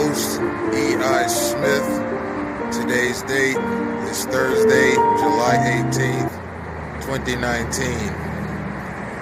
host, E.I. Smith. Today's date is Thursday, July 18th, 2019.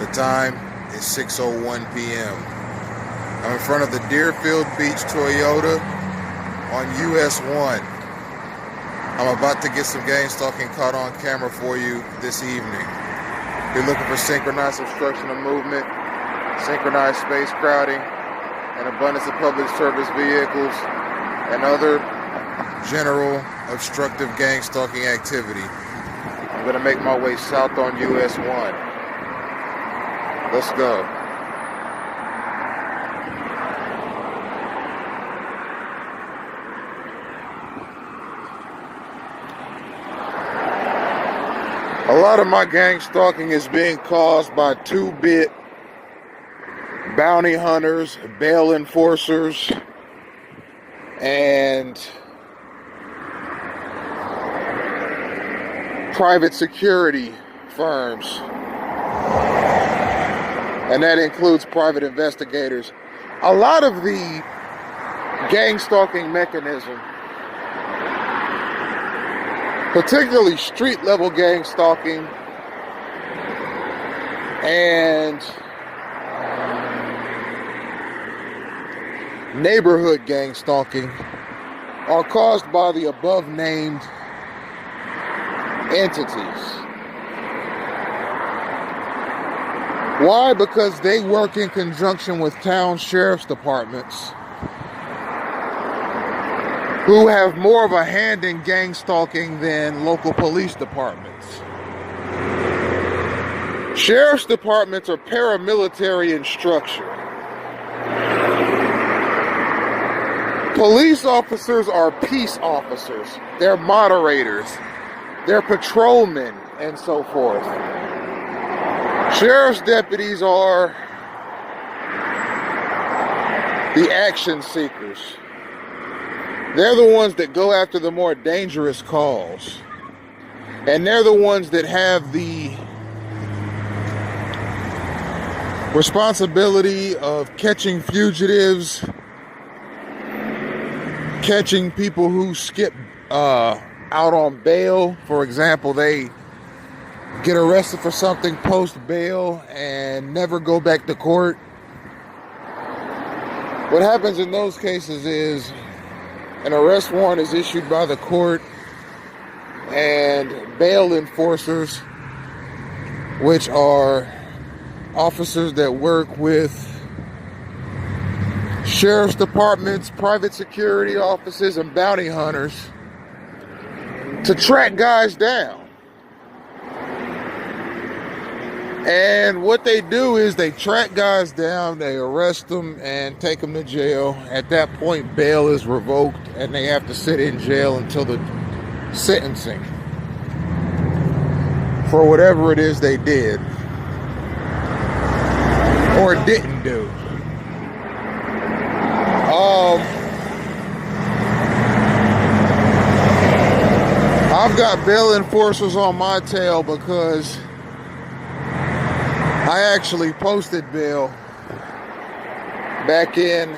The time is 6:01 p.m. I'm in front of the Deerfield Beach Toyota on US 1. I'm about to get some gang stalking caught on camera for you this evening. You're looking for synchronized obstruction of movement, synchronized space crowding, an abundance of public service vehicles, and other general obstructive gang stalking activity. I'm going to make my way south on US 1. Let's go. A lot of my gang stalking is being caused by two-bit bounty hunters, bail enforcers, and private security firms. And that includes private investigators. A lot of the gang stalking mechanism, particularly street level gang stalking and neighborhood gang stalking, are caused by the above named entities. Why? Because they work in conjunction with town sheriff's departments, who have more of a hand in gang stalking than local police departments. Sheriff's departments are paramilitary in structure. Police officers are peace officers. They're moderators. They're patrolmen and so forth. Sheriff's deputies are the action seekers. They're the ones that go after the more dangerous calls. And they're the ones that have the responsibility of catching fugitives, catching people who skip out on bail. For example, they get arrested for something post bail and never go back to court. What happens in those cases is an arrest warrant is issued by the court, and bail enforcers, which are officers that work with sheriff's departments, private security offices, and bounty hunters, to track guys down. And what they do is they track guys down, they arrest them and take them to jail. At that point, bail is revoked and they have to sit in jail until the sentencing for whatever it is they did or didn't do. I've got bail enforcers on my tail because I actually posted bail back in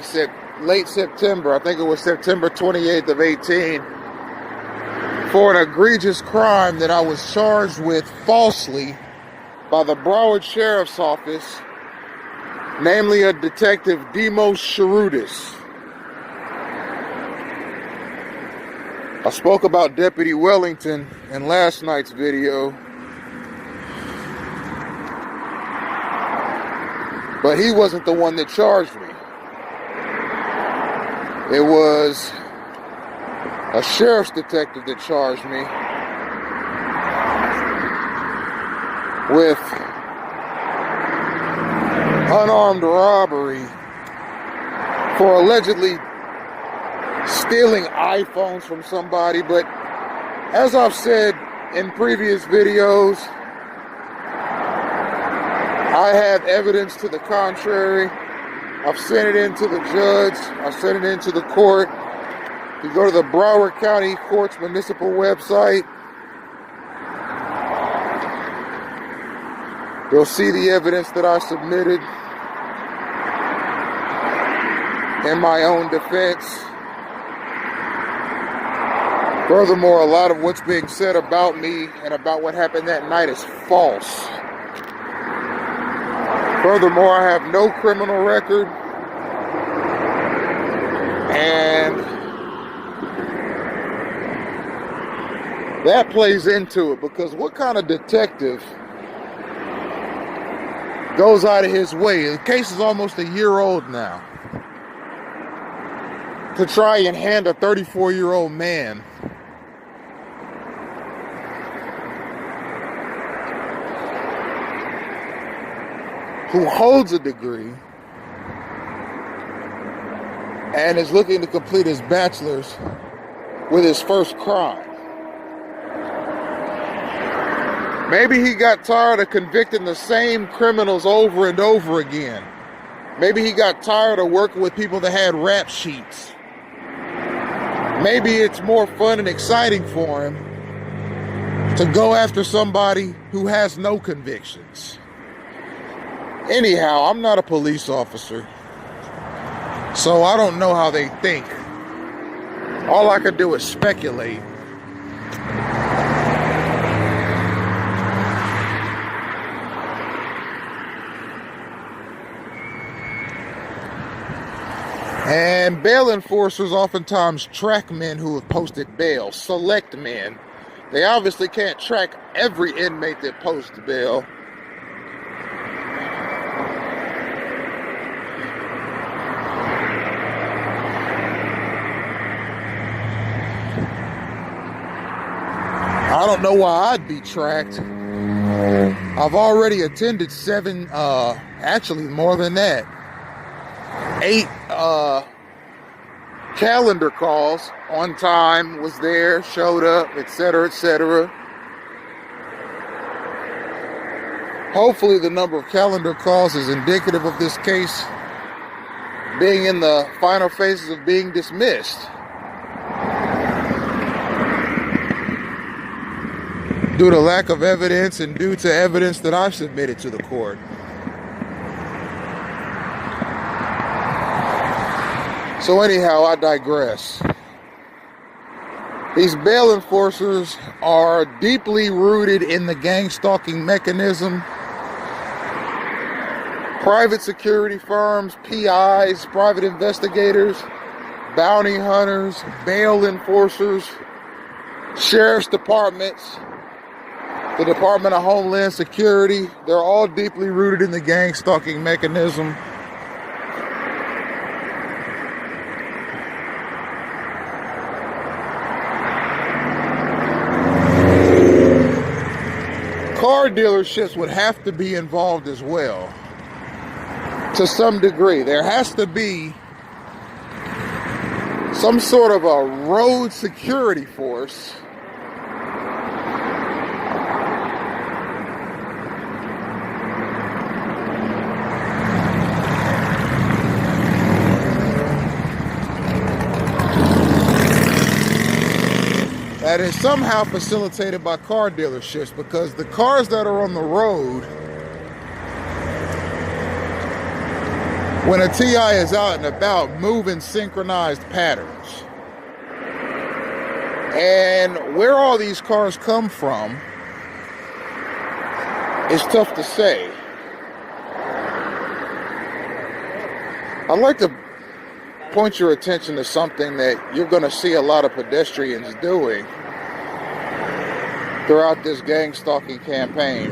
late September. I think it was September 28th of 18, for an egregious crime that I was charged with falsely by the Broward Sheriff's Office, namely a detective, Demos Sharudis. I spoke about Deputy Wellington in last night's video, but he wasn't the one that charged me. It was a sheriff's detective that charged me with unarmed robbery for allegedly stealing iPhones from somebody. But as I've said in previous videos, I have evidence to the contrary. I've sent it in to the judge. I've sent it in to the court. If you go to the Broward County Court's municipal website, you'll see the evidence that I submitted in my own defense. Furthermore, a lot of what's being said about me and about what happened that night is false. Furthermore, I have no criminal record, and that plays into it, because what kind of detective goes out of his way? The case is almost a year old now, to try and hand a 34-year-old man who holds a degree and is looking to complete his bachelor's with his first crime. Maybe he got tired of convicting the same criminals over and over again. Maybe he got tired of working with people that had rap sheets. Maybe it's more fun and exciting for him to go after somebody who has no convictions. Anyhow, I'm not a police officer, so I don't know how they think. All I can do is speculate. And bail enforcers oftentimes track men who have posted bail, select men. They obviously can't track every inmate that posts bail. I don't know why I'd be tracked. I've already attended actually more than that, 8 calendar calls on time, was there, showed up, etc., etc. Hopefully the number of calendar calls is indicative of this case being in the final phases of being dismissed, due to lack of evidence and due to evidence that I've submitted to the court. So anyhow, I digress. These bail enforcers are deeply rooted in the gang-stalking mechanism. Private security firms, PIs, private investigators, bounty hunters, bail enforcers, sheriff's departments, the Department of Homeland Security, they're all deeply rooted in the gang-stalking mechanism. Car dealerships would have to be involved as well, to some degree. There has to be some sort of a road security force that is somehow facilitated by car dealerships, because the cars that are on the road, when a TI is out and about, move in synchronized patterns. And where all these cars come from is tough to say. I'd like to point your attention to something that you're going to see a lot of pedestrians doing throughout this gang stalking campaign.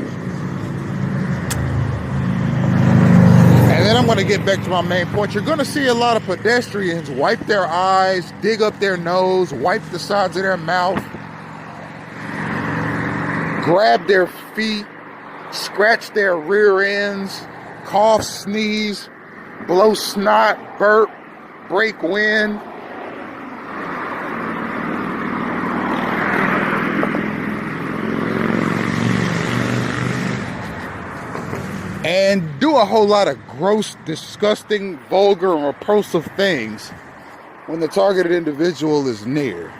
And then I'm going to get back to my main point. You're going to see a lot of pedestrians wipe their eyes, dig up their nose, wipe the sides of their mouth, grab their feet, scratch their rear ends, cough, sneeze, blow snot, burp, break wind. And do a whole lot of gross, disgusting, vulgar, and repulsive things when the targeted individual is near.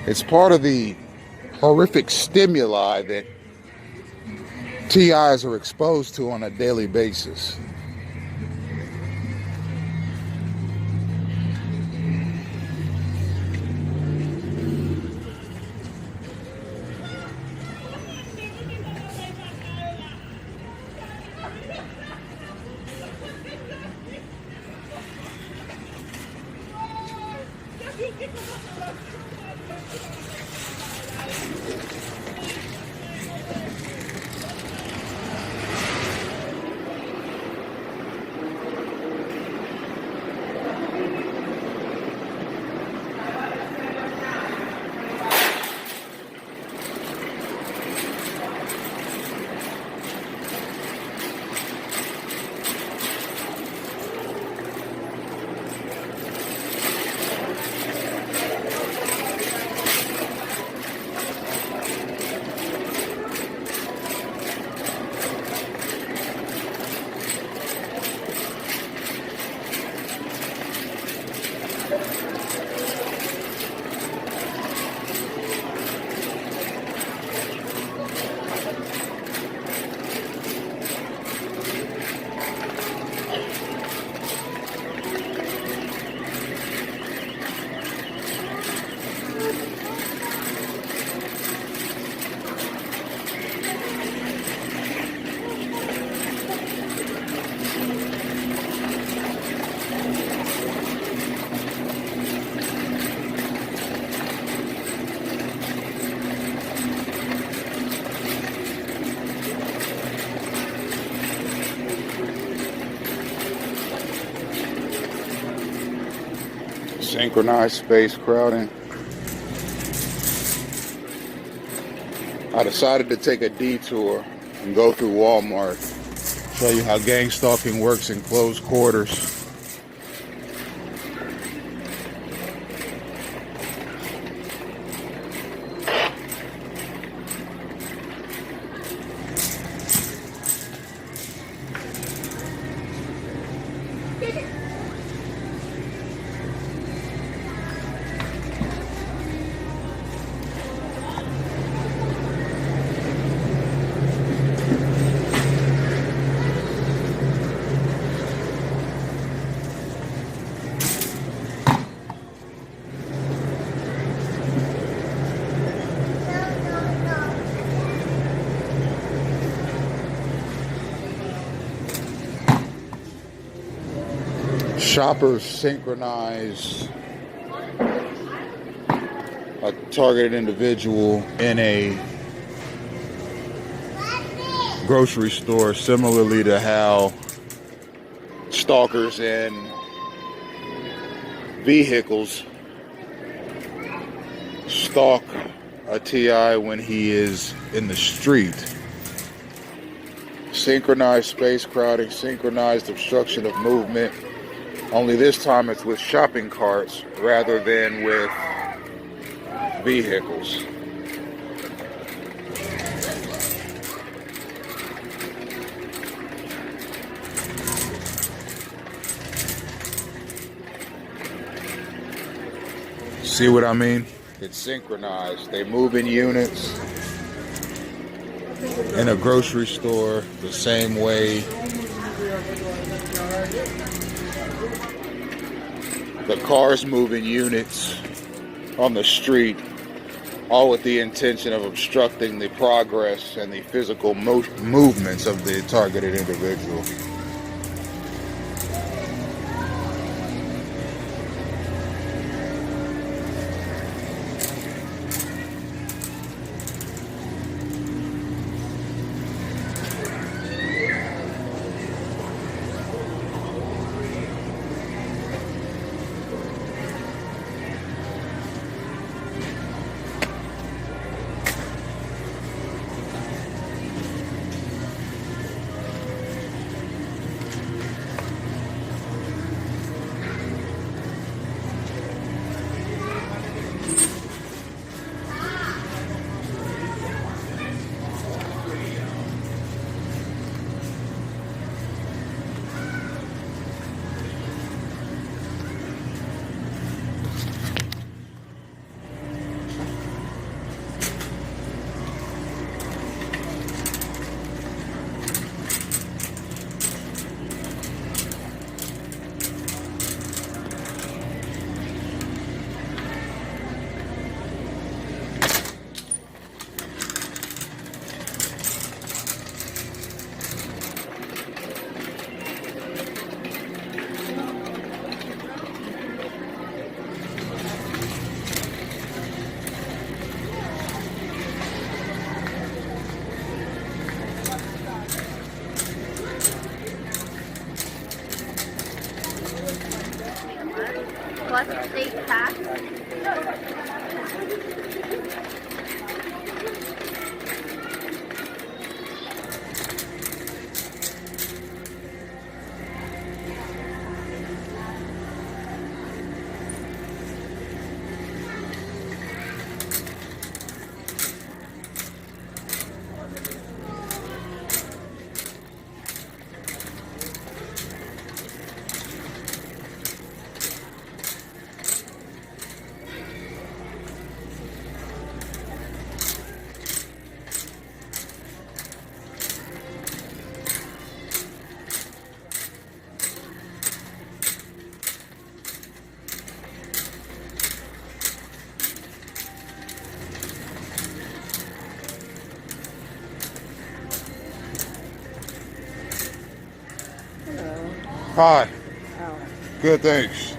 It's part of the horrific stimuli that TIs are exposed to on a daily basis. Synchronized space crowding. I decided to take a detour and go through Walmart, show you how gang stalking works in closed quarters. Shoppers synchronize a targeted individual in a grocery store, similarly to how stalkers in vehicles stalk a TI when he is in the street. Synchronized space crowding, synchronized obstruction of movement. Only this time it's with shopping carts rather than with vehicles. See what I mean? It's synchronized. They move in units in a grocery store the same way the cars move in units on the street, all with the intention of obstructing the progress and the physical movements of the targeted individual. was state tax. Hi. Good, thanks.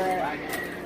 Gangstalking-ը